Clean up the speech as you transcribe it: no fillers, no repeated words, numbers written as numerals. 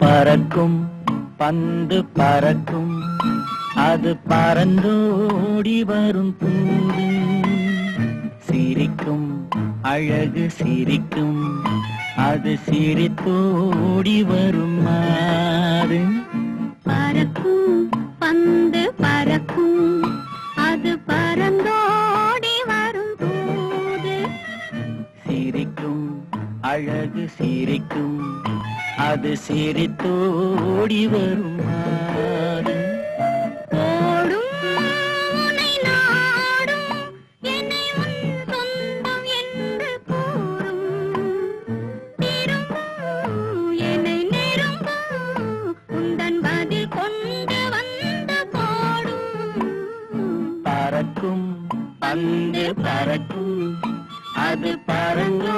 பறக்கும் பந்து பறக்கும், அது பறந்தோடி வரும் தூது. சிரிக்கும் அழகு சிரிக்கும், அது சிரித்தோடி வரும் மாறு. பறக்கும் பந்து பறக்கும், அது பறந்தோடி வரும் தூது. சிரிக்கும் அழகு சிரிக்கும், அது சிரித்தோடி வரும் மாறு. பறக்கும் பந்து பறக்கும், அது பறந்து